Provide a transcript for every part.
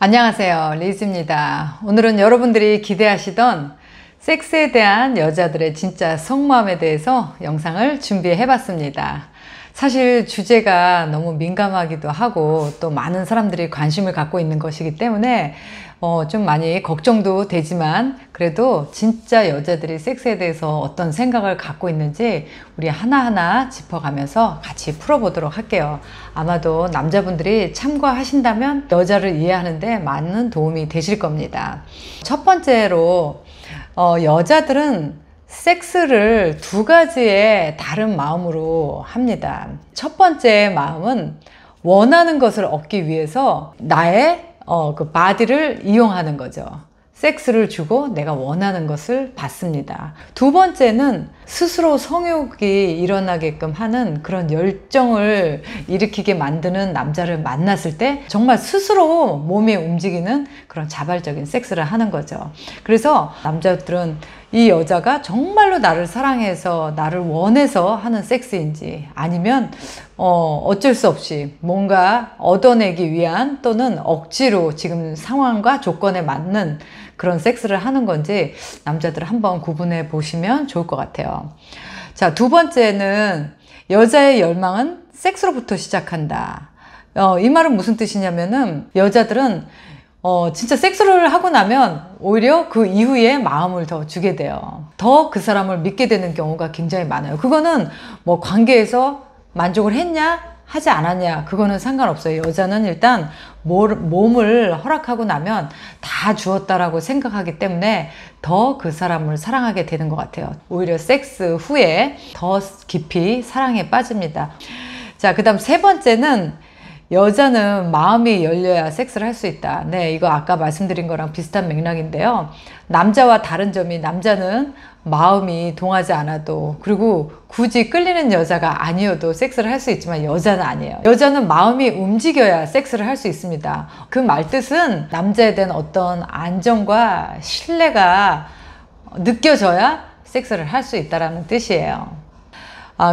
안녕하세요, 리즈입니다. 오늘은 여러분들이 기대하시던 섹스에 대한 여자들의 진짜 속마음에 대해서 영상을 준비해 봤습니다. 사실 주제가 너무 민감하기도 하고 또 많은 사람들이 관심을 갖고 있는 것이기 때문에 좀 많이 걱정도 되지만 그래도 진짜 여자들이 섹스에 대해서 어떤 생각을 갖고 있는지 우리 하나하나 짚어가면서 같이 풀어보도록 할게요. 아마도 남자분들이 참고하신다면 여자를 이해하는데 많은 도움이 되실 겁니다. 첫 번째로 여자들은 섹스를 두 가지의 다른 마음으로 합니다. 첫 번째 마음은 원하는 것을 얻기 위해서 나의 그 바디를 이용하는 거죠. 섹스를 주고 내가 원하는 것을 받습니다. 두 번째는 스스로 성욕이 일어나게끔 하는 그런 열정을 일으키게 만드는 남자를 만났을 때 정말 스스로 몸이 움직이는 그런 자발적인 섹스를 하는 거죠. 그래서 남자들은 이 여자가 정말로 나를 사랑해서 나를 원해서 하는 섹스인지 아니면 어쩔 수 없이 뭔가 얻어내기 위한 또는 억지로 지금 상황과 조건에 맞는 그런 섹스를 하는 건지 남자들 한번 구분해 보시면 좋을 것 같아요. 자, 두 번째는 여자의 열망은 섹스로부터 시작한다. 이 말은 무슨 뜻이냐면은 여자들은 진짜 섹스를 하고 나면 오히려 그 이후에 마음을 더 주게 돼요. 더 그 사람을 믿게 되는 경우가 굉장히 많아요. 그거는 뭐 관계에서 만족을 했냐 하지 않았냐 그거는 상관없어요. 여자는 일단 몸을 허락하고 나면 다 주었다라고 생각하기 때문에 더 그 사람을 사랑하게 되는 것 같아요. 오히려 섹스 후에 더 깊이 사랑에 빠집니다. 자, 그 다음 세 번째는 여자는 마음이 열려야 섹스를 할 수 있다. 네, 이거 아까 말씀드린 거랑 비슷한 맥락인데요. 남자와 다른 점이 남자는 마음이 동하지 않아도 그리고 굳이 끌리는 여자가 아니어도 섹스를 할 수 있지만 여자는 아니에요. 여자는 마음이 움직여야 섹스를 할 수 있습니다. 그 말뜻은 남자에 대한 어떤 안정과 신뢰가 느껴져야 섹스를 할 수 있다는 뜻이에요.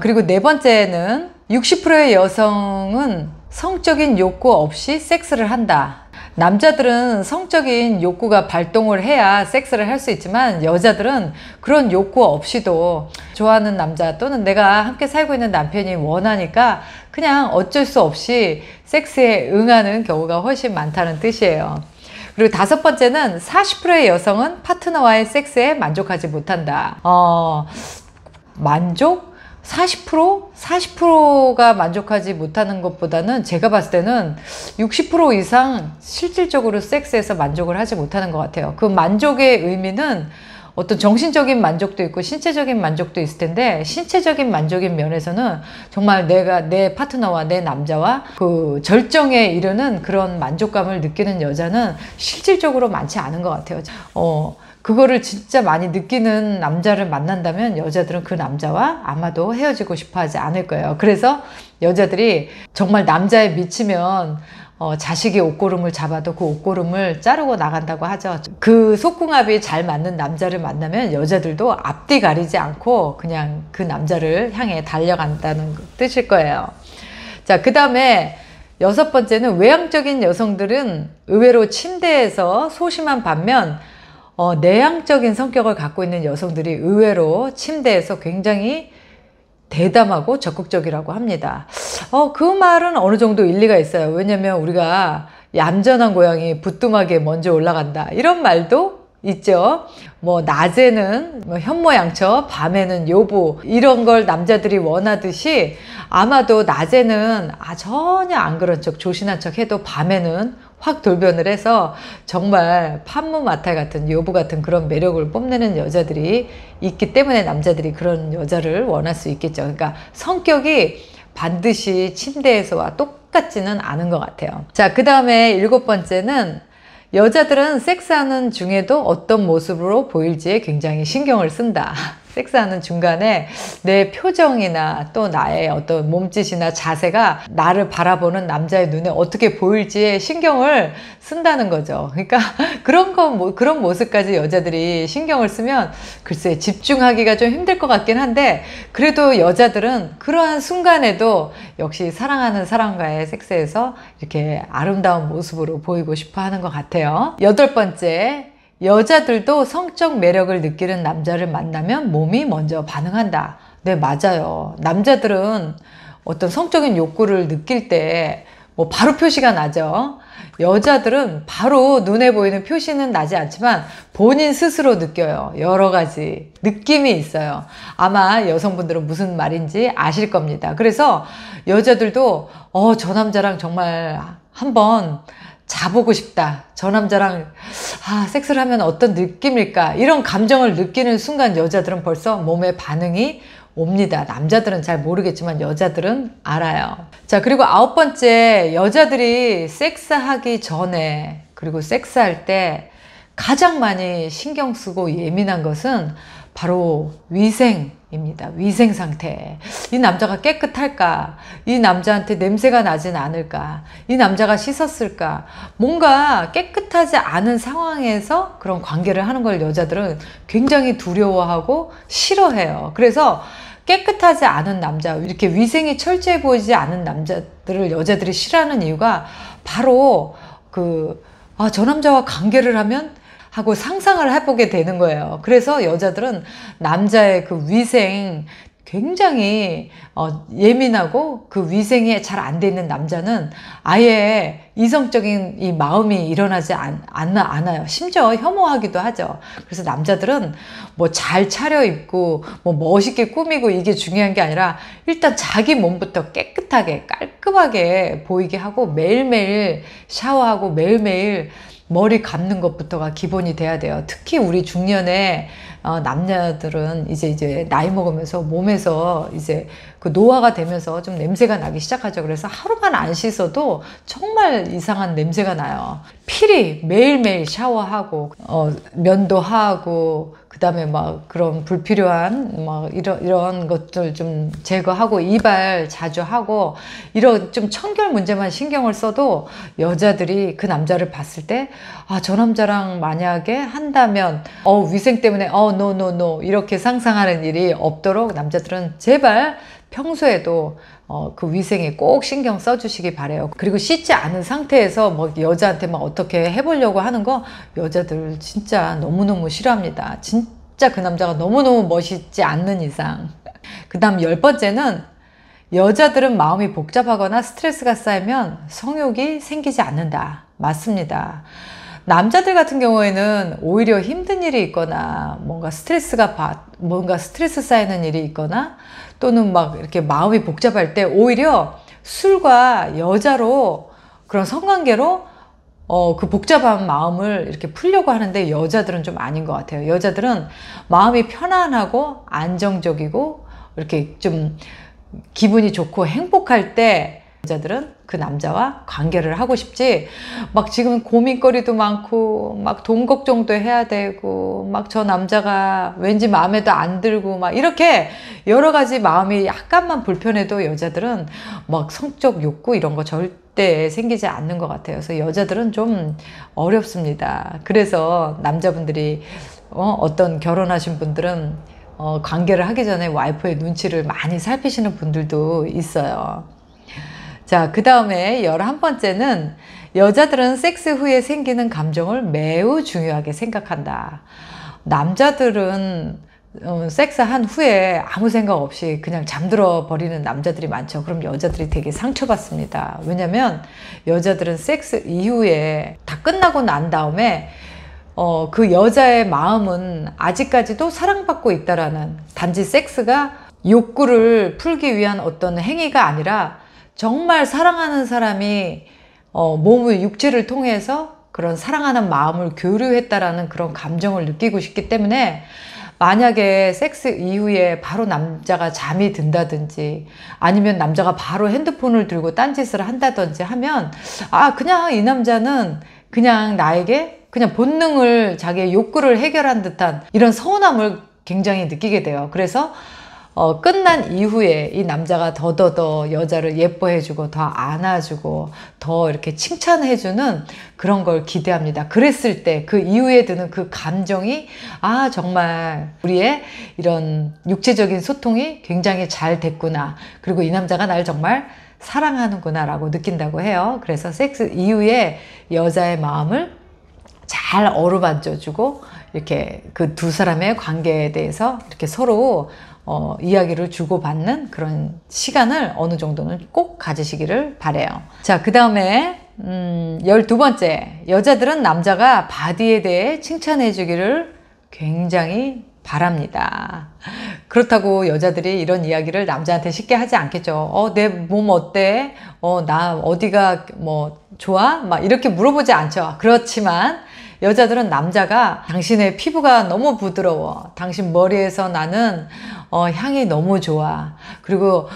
그리고 네 번째는 60%의 여성은 성적인 욕구 없이 섹스를 한다. 남자들은 성적인 욕구가 발동을 해야 섹스를 할 수 있지만 여자들은 그런 욕구 없이도 좋아하는 남자 또는 내가 함께 살고 있는 남편이 원하니까 그냥 어쩔 수 없이 섹스에 응하는 경우가 훨씬 많다는 뜻이에요. 그리고 다섯 번째는 40%의 여성은 파트너와의 섹스에 만족하지 못한다. 만족? 40%가 만족하지 못하는 것보다는 제가 봤을 때는 60% 이상 실질적으로 섹스에서 만족을 하지 못하는 것 같아요. 그 만족의 의미는 어떤 정신적인 만족도 있고 신체적인 만족도 있을 텐데 신체적인 만족인 면에서는 정말 내 파트너와 내 남자와 그 절정에 이르는 그런 만족감을 느끼는 여자는 실질적으로 많지 않은 것 같아요. 그거를 진짜 많이 느끼는 남자를 만난다면 여자들은 그 남자와 아마도 헤어지고 싶어 하지 않을 거예요. 그래서 여자들이 정말 남자에 미치면 자식이 옷고름을 잡아도 그 옷고름을 자르고 나간다고 하죠. 그 속궁합이 잘 맞는 남자를 만나면 여자들도 앞뒤 가리지 않고 그냥 그 남자를 향해 달려간다는 뜻일 거예요. 자, 그 다음에 여섯 번째는 외향적인 여성들은 의외로 침대에서 소심한 반면 내향적인 성격을 갖고 있는 여성들이 의외로 침대에서 굉장히 대담하고 적극적이라고 합니다. 그 말은 어느 정도 일리가 있어요. 왜냐면 우리가 얌전한 고양이 부뚜막에 먼저 올라간다 이런 말도 있죠. 뭐 낮에는 현모양처 밤에는 여보 이런 걸 남자들이 원하듯이 아마도 낮에는 전혀 안 그런 척 조신한 척 해도 밤에는 확 돌변을 해서 정말 판무마탈 같은 여보 같은 그런 매력을 뽐내는 여자들이 있기 때문에 남자들이 그런 여자를 원할 수 있겠죠. 그러니까 성격이 반드시 침대에서와 똑같지는 않은 것 같아요. 자, 그 다음에 일곱 번째는 여자들은 섹스하는 중에도 어떤 모습으로 보일지에 굉장히 신경을 쓴다. 섹스하는 중간에 내 표정이나 또 나의 어떤 몸짓이나 자세가 나를 바라보는 남자의 눈에 어떻게 보일지에 신경을 쓴다는 거죠. 그러니까 그런 모습까지 여자들이 신경을 쓰면 글쎄 집중하기가 좀 힘들 것 같긴 한데, 그래도 여자들은 그러한 순간에도 역시 사랑하는 사람과의 섹스에서 이렇게 아름다운 모습으로 보이고 싶어 하는 것 같아요. 8번째, 여자들도 성적 매력을 느끼는 남자를 만나면 몸이 먼저 반응한다. 네, 맞아요. 남자들은 어떤 성적인 욕구를 느낄 때 뭐 바로 표시가 나죠. 여자들은 바로 눈에 보이는 표시는 나지 않지만 본인 스스로 느껴요. 여러 가지 느낌이 있어요. 아마 여성분들은 무슨 말인지 아실 겁니다. 그래서 여자들도 저 남자랑 정말 한번 자보고 싶다. 저 남자랑 섹스를 하면 어떤 느낌일까? 이런 감정을 느끼는 순간 여자들은 벌써 몸에 반응이 옵니다. 남자들은 잘 모르겠지만 여자들은 알아요. 자, 그리고 9번째, 여자들이 섹스하기 전에 그리고 섹스할 때 가장 많이 신경 쓰고 예민한 것은 바로 위생입니다. 위생 상태. 이 남자가 깨끗할까? 이 남자한테 냄새가 나진 않을까? 이 남자가 씻었을까? 뭔가 깨끗하지 않은 상황에서 그런 관계를 하는 걸 여자들은 굉장히 두려워하고 싫어해요. 그래서 깨끗하지 않은 남자, 이렇게 위생이 철저해 보이지 않은 남자들을 여자들이 싫어하는 이유가 바로 저 남자와 관계를 하면 하고 상상을 해보게 되는 거예요. 그래서 여자들은 남자의 그 위생 굉장히 예민하고 그 위생이 잘 안 돼 있는 남자는 아예 이성적인 이 마음이 일어나지 않아요. 심지어 혐오하기도 하죠. 그래서 남자들은 뭐 잘 차려입고 뭐 멋있게 꾸미고 이게 중요한 게 아니라 일단 자기 몸부터 깨끗하게 깔끔하게 보이게 하고 매일매일 샤워하고 매일매일 머리 감는 것부터가 기본이 돼야 돼요. 특히 우리 중년의 남녀들은 이제 나이 먹으면서 몸에서 이제 그 노화가 되면서 좀 냄새가 나기 시작하죠. 그래서 하루만 안 씻어도 정말 이상한 냄새가 나요. 필히 매일매일 샤워하고 면도 하고 그다음에 막 그런 불필요한 막 이런 것들 좀 제거하고 이발 자주 하고 이런 좀 청결 문제만 신경을 써도 여자들이 그 남자를 봤을 때 저 남자랑 만약에 한다면 위생 때문에 노 이렇게 상상하는 일이 없도록 남자들은 제발 평소에도 그 위생에 꼭 신경 써주시기 바래요. 그리고 씻지 않은 상태에서 뭐 여자한테 막 어떻게 해보려고 하는 거 여자들 진짜 너무너무 싫어합니다. 진짜 그 남자가 너무너무 멋있지 않는 이상. 그 다음 10번째는 여자들은 마음이 복잡하거나 스트레스가 쌓이면 성욕이 생기지 않는다. 맞습니다. 남자들 같은 경우에는 오히려 힘든 일이 있거나 뭔가 스트레스 쌓이는 일이 있거나 또는 막 이렇게 마음이 복잡할 때 오히려 술과 여자로 그런 성관계로 그 복잡한 마음을 이렇게 풀려고 하는데 여자들은 좀 아닌 것 같아요. 여자들은 마음이 편안하고 안정적이고 이렇게 좀 기분이 좋고 행복할 때 여자들은 그 남자와 관계를 하고 싶지 막 지금 고민거리도 많고 막 돈 걱정도 해야 되고 막 저 남자가 왠지 마음에도 안 들고 막 이렇게 여러 가지 마음이 약간만 불편해도 여자들은 막 성적 욕구 이런 거 절대 생기지 않는 것 같아요. 그래서 여자들은 좀 어렵습니다. 그래서 남자분들이 어떤 결혼하신 분들은 관계를 하기 전에 와이프의 눈치를 많이 살피시는 분들도 있어요. 자, 그 다음에 11번째는 여자들은 섹스 후에 생기는 감정을 매우 중요하게 생각한다. 남자들은 섹스한 후에 아무 생각 없이 그냥 잠들어 버리는 남자들이 많죠. 그럼 여자들이 되게 상처받습니다. 왜냐면 여자들은 섹스 이후에 다 끝나고 난 다음에 그 여자의 마음은 아직까지도 사랑받고 있다라는, 단지 섹스가 욕구를 풀기 위한 어떤 행위가 아니라 정말 사랑하는 사람이 몸의 육체를 통해서 그런 사랑하는 마음을 교류했다라는 그런 감정을 느끼고 싶기 때문에 만약에 섹스 이후에 바로 남자가 잠이 든다든지 아니면 남자가 바로 핸드폰을 들고 딴짓을 한다든지 하면 그냥 이 남자는 그냥 나에게 그냥 본능을 자기의 욕구를 해결한 듯한 이런 서운함을 굉장히 느끼게 돼요. 그래서 끝난 이후에 이 남자가 더더더 여자를 예뻐해주고 더 안아주고 더 이렇게 칭찬해주는 그런 걸 기대합니다. 그랬을 때 그 이후에 드는 그 감정이 정말 우리의 이런 육체적인 소통이 굉장히 잘 됐구나. 그리고 이 남자가 날 정말 사랑하는구나 라고 느낀다고 해요. 그래서 섹스 이후에 여자의 마음을 잘 어루만져주고 이렇게 그 두 사람의 관계에 대해서 이렇게 서로 이야기를 주고받는 그런 시간을 어느 정도는 꼭 가지시기를 바래요. 자, 그 다음에 12번째, 여자들은 남자가 바디에 대해 칭찬해 주기를 굉장히 바랍니다. 그렇다고 여자들이 이런 이야기를 남자한테 쉽게 하지 않겠죠. 내 몸 어때? 나 어디가 뭐 좋아? 막 이렇게 물어보지 않죠. 그렇지만 여자들은 남자가 당신의 피부가 너무 부드러워. 당신 머리에서 나는 향이 너무 좋아. 그리고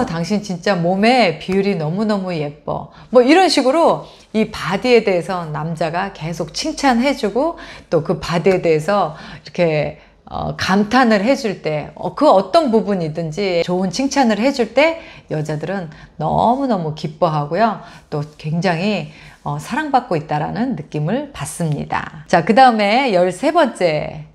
당신 진짜 몸의 비율이 너무너무 예뻐. 뭐 이런 식으로 이 바디에 대해서 남자가 계속 칭찬해주고 또 그 바디에 대해서 이렇게 감탄을 해줄 때, 그 어떤 부분이든지 좋은 칭찬을 해줄 때 여자들은 너무너무 기뻐하고요. 또 굉장히 사랑받고 있다라는 느낌을 받습니다. 자, 그 다음에 13번째.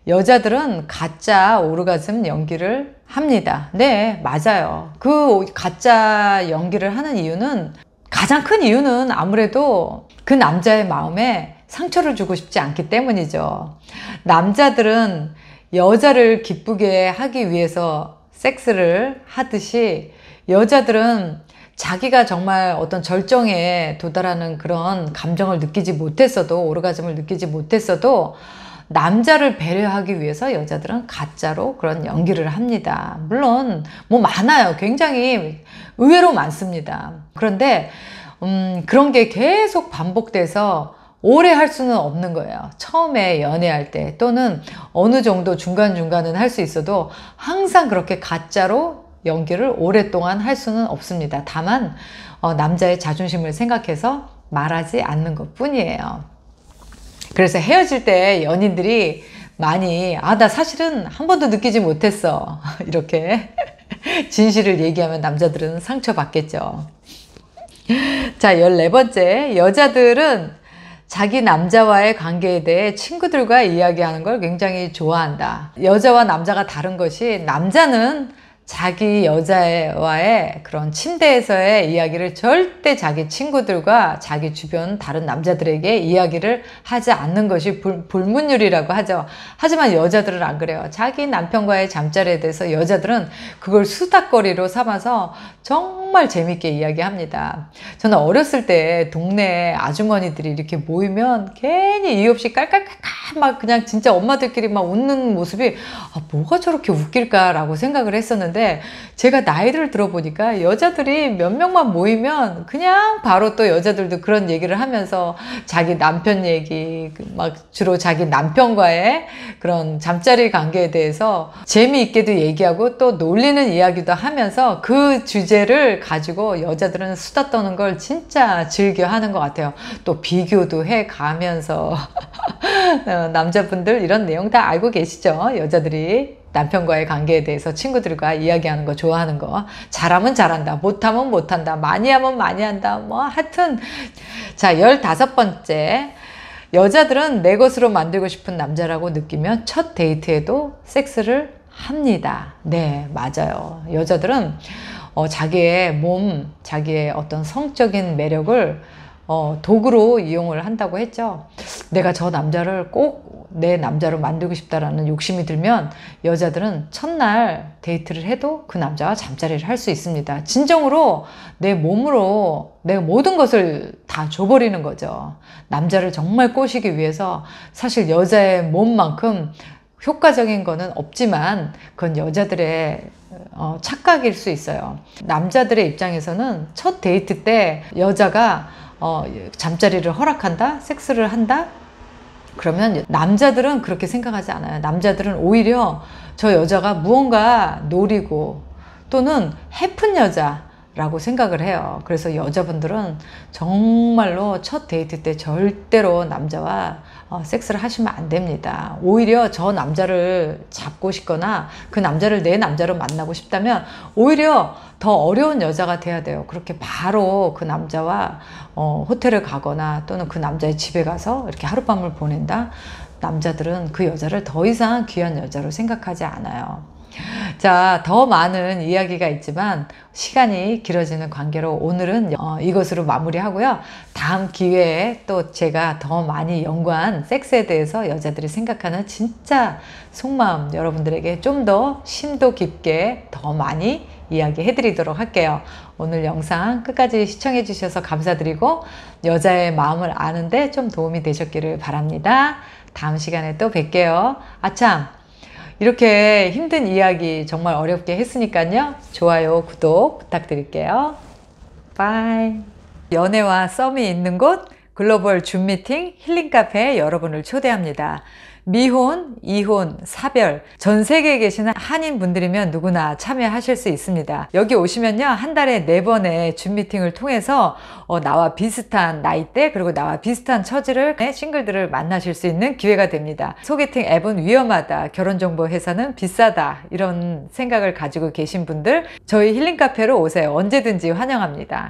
여자들은 가짜 오르가즘 연기를 합니다. 네, 맞아요. 그 가짜 연기를 하는 이유는, 가장 큰 이유는 아무래도 그 남자의 마음에 상처를 주고 싶지 않기 때문이죠. 남자들은 여자를 기쁘게 하기 위해서 섹스를 하듯이 여자들은 자기가 정말 어떤 절정에 도달하는 그런 감정을 느끼지 못했어도, 오르가즘을 느끼지 못했어도 남자를 배려하기 위해서 여자들은 가짜로 그런 연기를 합니다. 물론 뭐 많아요. 굉장히 의외로 많습니다. 그런데 그런 게 계속 반복돼서 오래 할 수는 없는 거예요. 처음에 연애할 때 또는 어느 정도 중간중간은 할 수 있어도 항상 그렇게 가짜로 연기를 오랫동안 할 수는 없습니다. 다만 남자의 자존심을 생각해서 말하지 않는 것 뿐이에요. 그래서 헤어질 때 연인들이 많이 나 사실은 한 번도 느끼지 못했어 이렇게 진실을 얘기하면 남자들은 상처받겠죠. 자, 14번째. 여자들은 자기 남자와의 관계에 대해 친구들과 이야기하는 걸 굉장히 좋아한다. 여자와 남자가 다른 것이, 남자는 자기 여자와의 그런 침대에서의 이야기를 절대 자기 친구들과 자기 주변 다른 남자들에게 이야기를 하지 않는 것이 불문율이라고 하죠. 하지만 여자들은 안 그래요. 자기 남편과의 잠자리에 대해서 여자들은 그걸 수다거리로 삼아서 정말 재밌게 이야기합니다. 저는 어렸을 때 동네 아주머니들이 이렇게 모이면 괜히 이유 없이 깔깔깔깔 막 그냥 진짜 엄마들끼리 막 웃는 모습이 뭐가 저렇게 웃길까라고 생각을 했었는데, 제가 나이를 들어보니까 여자들이 몇 명만 모이면 그냥 바로 또 여자들도 그런 얘기를 하면서 자기 남편 얘기, 막 주로 자기 남편과의 그런 잠자리 관계에 대해서 재미있게도 얘기하고 또 놀리는 이야기도 하면서 그 주제를 가지고 여자들은 수다 떠는 걸 진짜 즐겨 하는 것 같아요. 또 비교도 해 가면서 남자분들 이런 내용 다 알고 계시죠? 여자들이 남편과의 관계에 대해서 친구들과 이야기하는 거 좋아하는 거, 잘하면 잘한다, 못하면 못한다, 많이 하면 많이 한다, 뭐 하여튼. 자, 15번째. 여자들은 내 것으로 만들고 싶은 남자라고 느끼면 첫 데이트에도 섹스를 합니다. 네, 맞아요. 여자들은 자기의 몸, 자기의 어떤 성적인 매력을 도구로 이용을 한다고 했죠. 내가 저 남자를 꼭 내 남자로 만들고 싶다라는 욕심이 들면 여자들은 첫날 데이트를 해도 그 남자와 잠자리를 할 수 있습니다. 진정으로 내 몸으로 내 모든 것을 다 줘버리는 거죠. 남자를 정말 꼬시기 위해서. 사실 여자의 몸만큼 효과적인 거는 없지만 그건 여자들의 착각일 수 있어요. 남자들의 입장에서는 첫 데이트 때 여자가 잠자리를 허락한다? 섹스를 한다? 그러면 남자들은 그렇게 생각하지 않아요. 남자들은 오히려 저 여자가 무언가 노리고 또는 해픈 여자라고 라고 생각을 해요. 그래서 여자분들은 정말로 첫 데이트 때 절대로 남자와 섹스를 하시면 안 됩니다. 오히려 저 남자를 잡고 싶거나 그 남자를 내 남자로 만나고 싶다면 오히려 더 어려운 여자가 돼야 돼요. 그렇게 바로 그 남자와 호텔을 가거나 또는 그 남자의 집에 가서 이렇게 하룻밤을 보낸다? 남자들은 그 여자를 더 이상 귀한 여자로 생각하지 않아요. 자, 더 많은 이야기가 있지만 시간이 길어지는 관계로 오늘은 이것으로 마무리하고요. 다음 기회에 또 제가 더 많이 연구한 섹스에 대해서 여자들이 생각하는 진짜 속마음 여러분들에게 좀 더 심도 깊게 더 많이 이야기해 드리도록 할게요. 오늘 영상 끝까지 시청해 주셔서 감사드리고 여자의 마음을 아는데 좀 도움이 되셨기를 바랍니다. 다음 시간에 또 뵐게요. 아참! 이렇게 힘든 이야기 정말 어렵게 했으니까요. 좋아요, 구독 부탁드릴게요. 바이. 연애와 썸이 있는 곳 글로벌 줌 미팅 힐링 카페에 여러분을 초대합니다. 미혼, 이혼, 사별 전 세계에 계시는 한인 분들이면 누구나 참여하실 수 있습니다. 여기 오시면요, 한 달에 4번의 줌 미팅을 통해서 나와 비슷한 나이대 그리고 나와 비슷한 처지를 싱글들을 만나실 수 있는 기회가 됩니다. 소개팅 앱은 위험하다, 결혼정보 회사는 비싸다, 이런 생각을 가지고 계신 분들 저희 힐링 카페로 오세요. 언제든지 환영합니다.